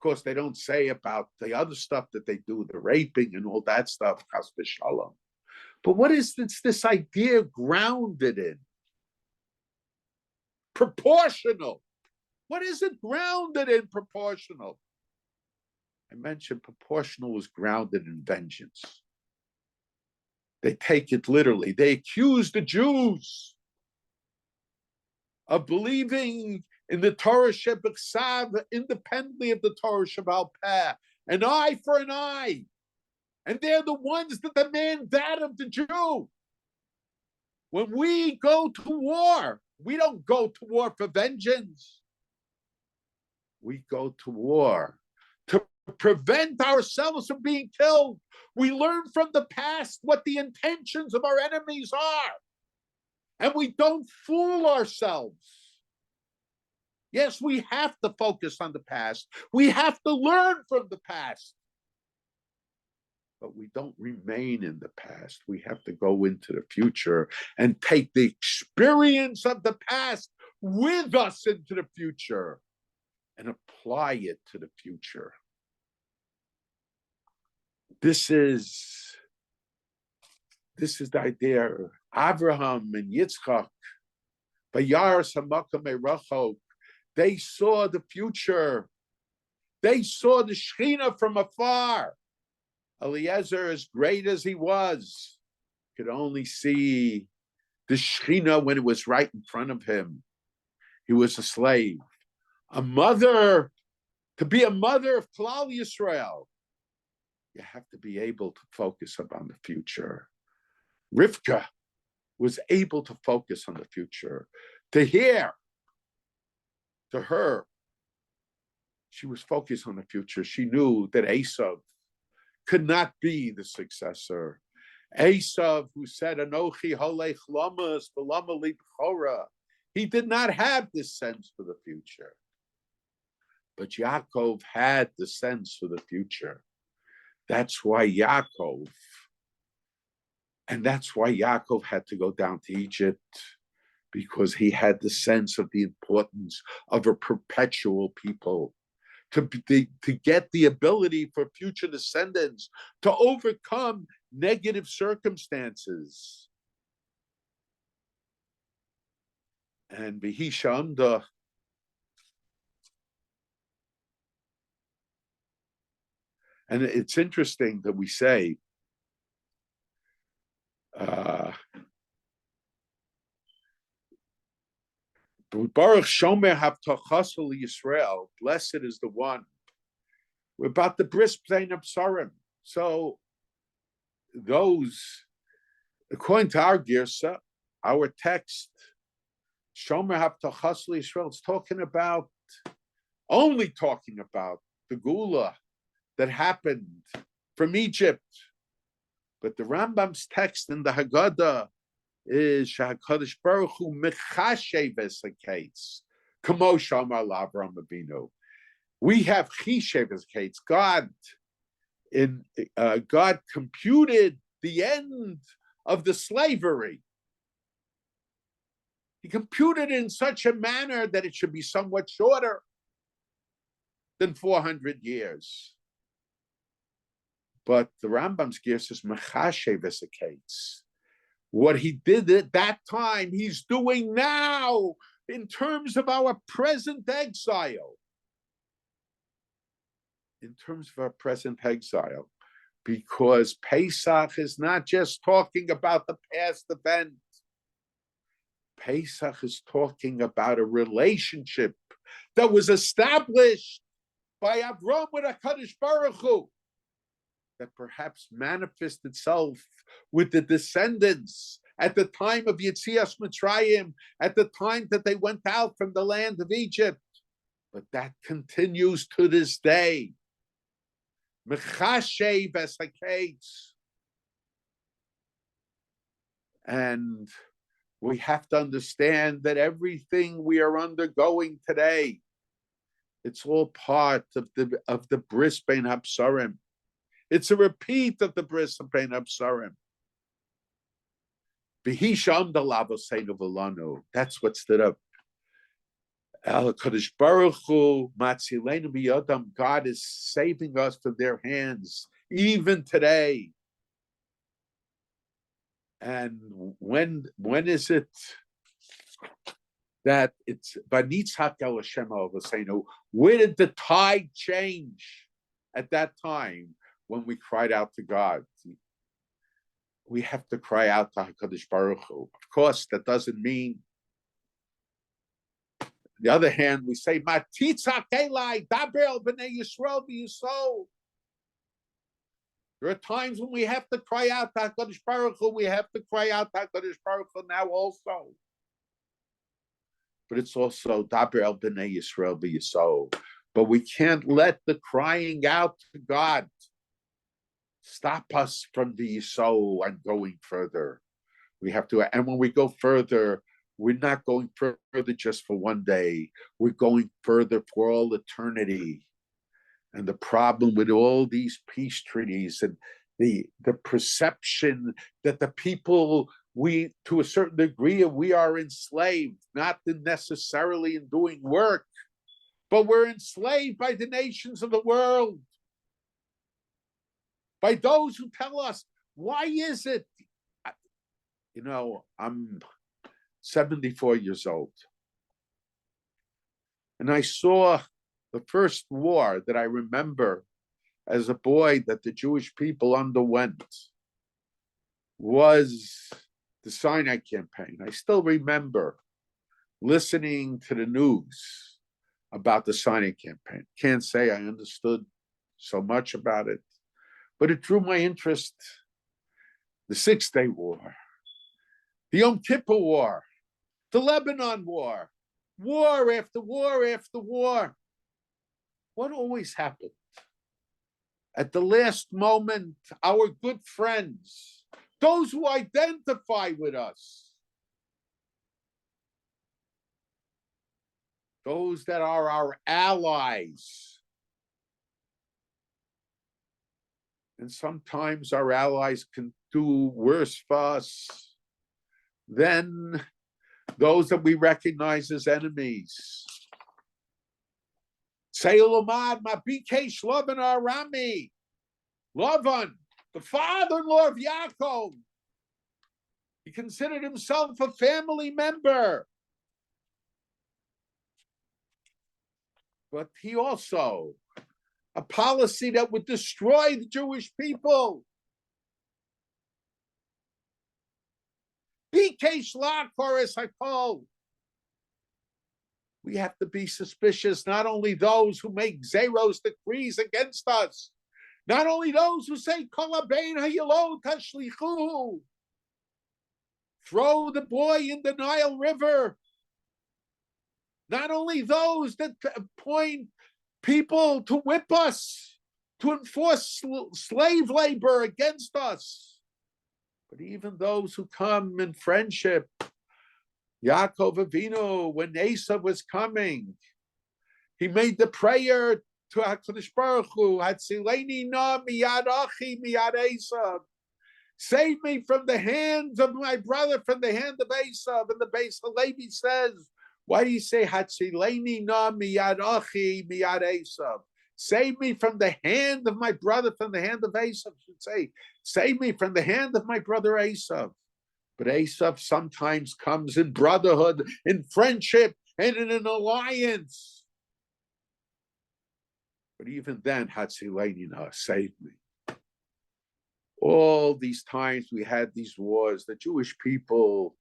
course, they don't say about the other stuff that they do, the raping and all that stuff, chas v'shalom. But what is this idea grounded in? Proportional. What is it grounded in? Proportional. I mentioned proportional was grounded in vengeance. They take it literally. They accuse the Jews of believing in the Torah Shebechsav independently of the Torah Shebal Peh, an eye for an eye. And they're the ones that demand that of the Jew. When we go to war, we don't go to war for vengeance. We go to war to prevent ourselves from being killed. We learn from the past what the intentions of our enemies are. And we don't fool ourselves. Yes, we have to focus on the past. We have to learn from the past. But we don't remain in the past. We have to go into the future and take the experience of the past with us into the future and apply it to the future. This is the idea. Abraham and Yitzchak, Bayar Samakam Erachok, they saw the future. They saw the Shekhinah from afar. Eliezer, as great as he was, could only see the Shekhinah when it was right in front of him. He was a slave. A mother, to be a mother of Klal Yisrael, you have to be able to focus on the future. Rivka was able to focus on the future. To hear, to her, she was focused on the future. She knew that Esav could not be the successor. Esav, who said, Anochi holech lamas v'lama li b'chora, he did not have this sense for the future. But Yaakov had the sense for the future. That's why Yaakov had to go down to Egypt, because he had the sense of the importance of a perpetual people, to get the ability for future descendants to overcome negative circumstances. And Vihishamda, and it's interesting that we say, Baruch Shomer Havtachas Yisrael, blessed is the one. We're about the bris Pnein Absarim. So those, according to our Girsa, our text, Shomer Havtachas Yisrael, it's only talking about the Gula that happened from Egypt. But the Rambam's text in the Hagaddah is HaKadosh Baruch Hu mechashev esakates, kamo shamar l'Avraham Avinu. We have chishev esakates. God computed the end of the slavery. He computed in such a manner that it should be somewhat shorter than 400 years. But the Rambam's gear says mechashev esakates. What he did at that time, he's doing now in terms of our present exile. In terms of our present exile. Because Pesach is not just talking about the past event. Pesach is talking about a relationship that was established by Avram with HaKadosh Baruch Hu, that perhaps manifests itself with the descendants at the time of Yetzias Mitzrayim, at the time that they went out from the land of Egypt. But that continues to this day. Mechashev es haketz. And we have to understand that everything we are undergoing today, it's all part of the bris bein habsarim. It's a repeat of the bris bein habsarim. That's what stood up. Kadosh Baruch Hu, Matzilenu biyodam. God is saving us from their hands, even today. And when is it that it's Banitzhak El Hashem Avosenu? Where did the tide change at that time when we cried out to God? We have to cry out to HaKadosh Baruch Hu. Of course, that doesn't mean. On the other hand, we say Matitzak Elai Daber El Bnei Yisrael B'Yisrael. There are times when we have to cry out to HaKadosh Baruch Hu. We have to cry out to HaKadosh Baruch Hu now also. But it's also Daber El Bnei Yisrael B'Yisrael. But we can't let the crying out to God stop us from the Yisrael and going further. We have to, and when we go further, we're not going further just for one day. We're going further for all eternity. And the problem with all these peace treaties and the perception that the people, we, to a certain degree, we are enslaved, not necessarily in doing work, but we're enslaved by the nations of the world, by those who tell us, why is it? You know, I'm 74 years old. And I saw the first war that I remember as a boy that the Jewish people underwent was the Sinai campaign. I still remember listening to the news about the Sinai campaign. Can't say I understood so much about it, but it drew my interest. The 6-Day War, the Yom Kippur War, the Lebanon War, war after war after war. What always happened? At the last moment, our good friends, those who identify with us, those that are our allies, and sometimes our allies can do worse for us than those that we recognize as enemies. Say Lomad, Mabikesh Lavan Arami, Lavan, the father-in-law of Yaakov. He considered himself a family member. But he also, a policy that would destroy the Jewish people. Bikesh Lakoris Hakol. We have to be suspicious, not only those who make Zeros decrees against us, not only those who say, Kolabein Hayelo Tashlichu, throw the boy in the Nile River, not only those that appoint people to whip us, to enforce slave labor against us, but even those who come in friendship. Yaakov Avinu, when Esav was coming, he made the prayer to HaKadosh Baruch Hu, Hatzileni na miyad achi miyad Esav. Save me from the hands of my brother, from the hand of Esav. And the Beis Halevi says, why do you say Hatzileni na miyad achi miyad Esav? Save me from the hand of my brother, from the hand of Esav. Should say, save me from the hand of my brother Esav. But Esav sometimes comes in brotherhood, in friendship, and in an alliance. But even then, Hatzileinina, save me. All these times we had these wars, the Jewish people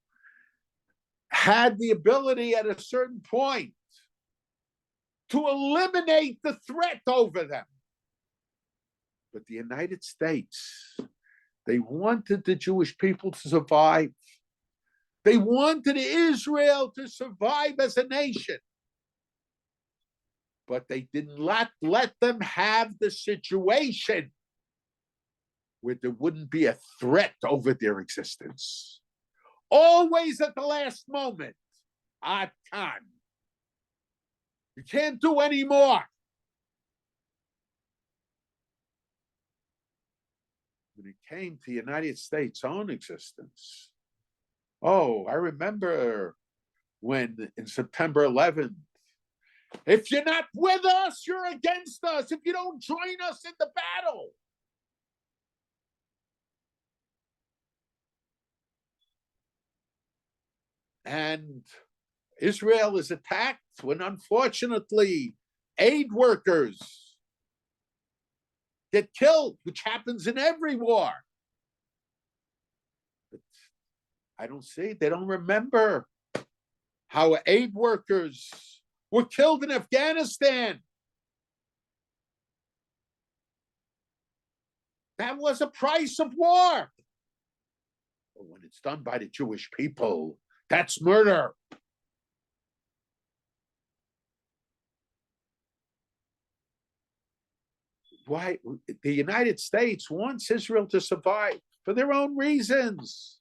had the ability at a certain point to eliminate the threat over them. But the United States, they wanted the Jewish people to survive. They wanted Israel to survive as a nation. But they didn't let them have the situation where there wouldn't be a threat over their existence. Always at the last moment, at time. You can't do any more. When it came to the United States' own existence, I remember when in September 11th, if you're not with us, you're against us. If you don't join us in the battle. And Israel is attacked when, unfortunately, aid workers get killed, which happens in every war. But I don't see, they don't remember how aid workers were killed in Afghanistan. That was a price of war. But when it's done by the Jewish people, that's murder. Why? The United States wants Israel to survive for their own reasons,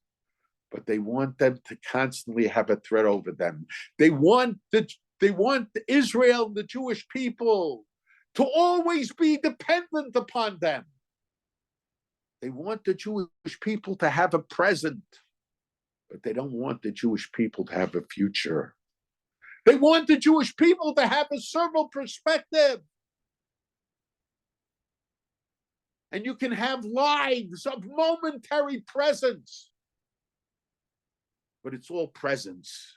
but they want them to constantly have a threat over them. They want Israel, the Jewish people, to always be dependent upon them. They want the Jewish people to have a present, but they don't want the Jewish people to have a future. They want the Jewish people to have a several perspective. And you can have lives of momentary presence, but it's all presence.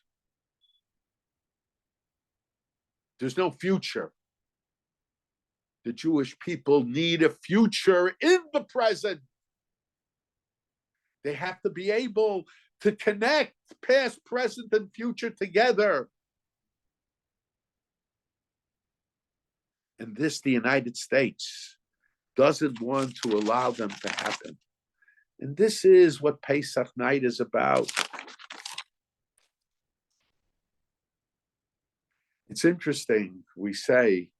There's no future. The Jewish people need a future in the present. They have to be able to connect past, present, and future together. And this, the United States doesn't want to allow them to happen. And this is what Pesach night is about. It's interesting, we say,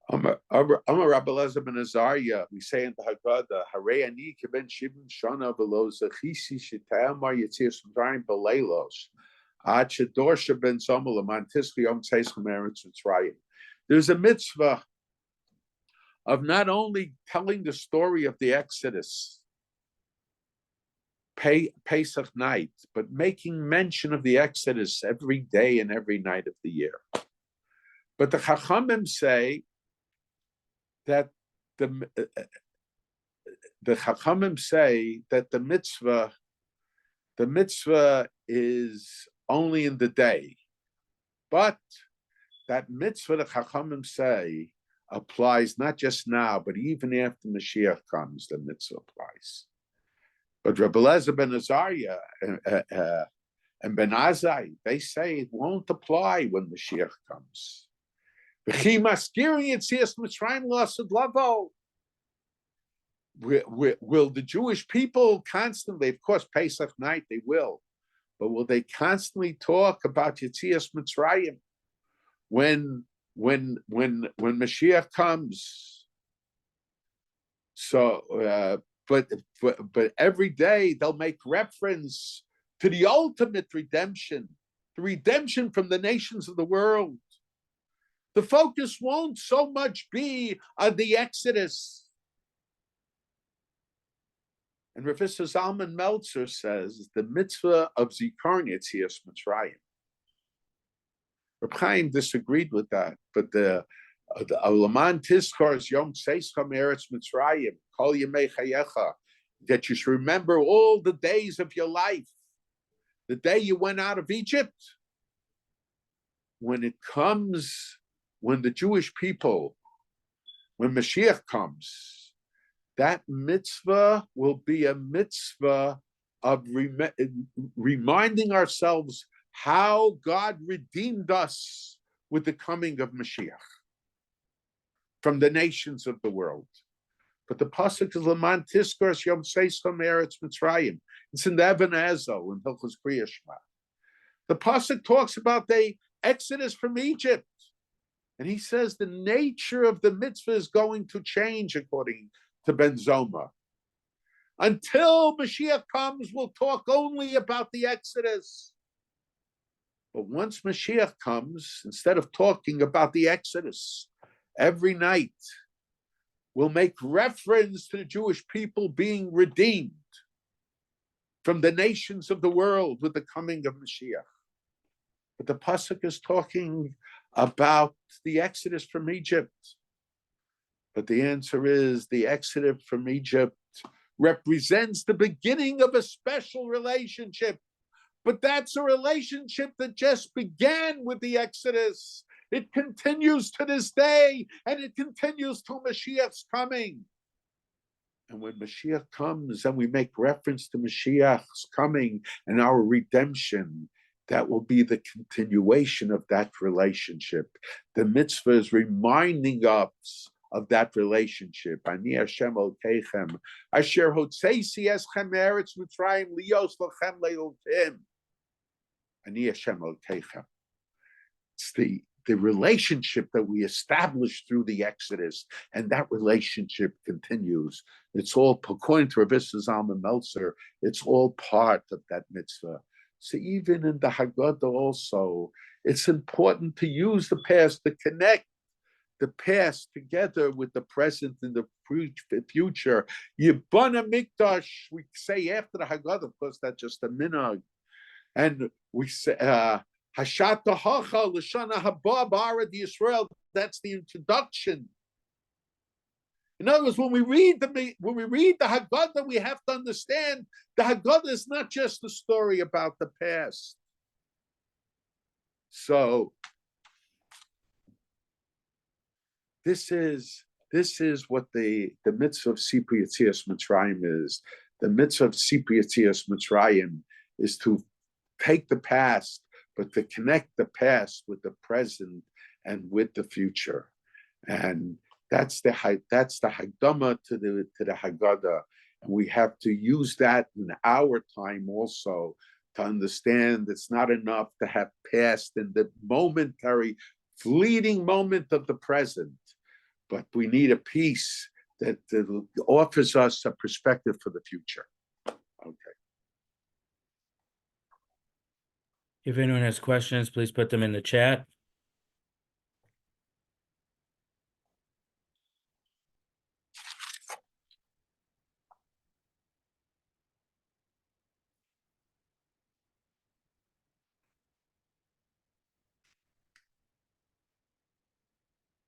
I'm a Rabbi Lezer ben Azariah, we say in the Hagaddah, Harei ani keben shivim shana v'lo zechisi shetamar yetzias m'rayim b'leilos, ad shedorsha ben zomel aman tischi yom tzeis ch'meretz Mitzrayim. There's a mitzvah of not only telling the story of the Exodus, Pesach night, but making mention of the Exodus every day and every night of the year. But the Chachamim say that the mitzvah is only in the day, but that mitzvah the Chachamim say applies not just now, but even after Mashiach comes, the mitzvah applies. But Rabbi Lezer ben Azariah and Ben Azai, they say it won't apply when Mashiach comes. Will the Jewish people constantly, of course, Pesach night they will, but will they constantly talk about Yetzias Mitzrayim when Mashiach comes? So, but every day they'll make reference to the ultimate redemption, the redemption from the nations of the world. The focus won't so much be on the Exodus. And Rav Zalman Meltzer says the mitzvah of Zikaron Yetzias Mitzrayim. Reb Chaim disagreed with that, but the Alaman Tizkars Yom Tzeischa Meretz Mitzrayim Kol Yemei Chayecha, that you should remember all the days of your life, the day you went out of Egypt. When the Jewish people, when Mashiach comes, that mitzvah will be a mitzvah of reminding ourselves how God redeemed us with the coming of Mashiach from the nations of the world. But the pasuk is Laman Tiskos Yom Seisam Eretz Mitzrayim. It's in the Even Ezo in Hilchos Kriya Shema. The pasuk talks about the exodus from Egypt, and he says the nature of the mitzvah is going to change according to Ben Zoma. Until Mashiach comes, we'll talk only about the exodus. But once Mashiach comes, instead of talking about the exodus every night, we'll make reference to the Jewish people being redeemed from the nations of the world with the coming of Mashiach. But the pasuk is talking about the exodus from Egypt. But the answer is the exodus from Egypt represents the beginning of a special relationship. But that's a relationship that just began with the Exodus. It continues to this day, and it continues till Mashiach's coming. And when Mashiach comes, and we make reference to Mashiach's coming and our redemption, that will be the continuation of that relationship. The mitzvah is reminding us of that relationship. Ani Hashem Elkeichem, Asher Hotzeisi Eschem Eretz Mitzrayim Lios Lachem Leiltim. Ani Hashem Elkeichem. It's the relationship that we established through the Exodus, and that relationship continues. It's all, according to Rabbi Zalman Meltzer, it's all part of that mitzvah. So even in the Hagaddah also, it's important to use the past to connect the past together with the present and the future. Yibana Mikdash, we say after the Hagaddah, of course, that's just a minhag. And we say, Hashata Hacha L'Shana Haba Ba'arad Yisrael, that's the introduction. In other words, when we read the Hagaddah, we have to understand the Hagaddah is not just a story about the past. So this is what the mitzvah of Sipur Yetzias Mitzrayim is. The mitzvah of Sipur Yetzias Mitzrayim is to take the past, but to connect the past with the present and with the future. And that's the Hagdama to the Hagaddah. And we have to use that in our time also to understand it's not enough to have past in the momentary, fleeting moment of the present, but we need a piece that offers us a perspective for the future. Okay. If anyone has questions, please put them in the chat.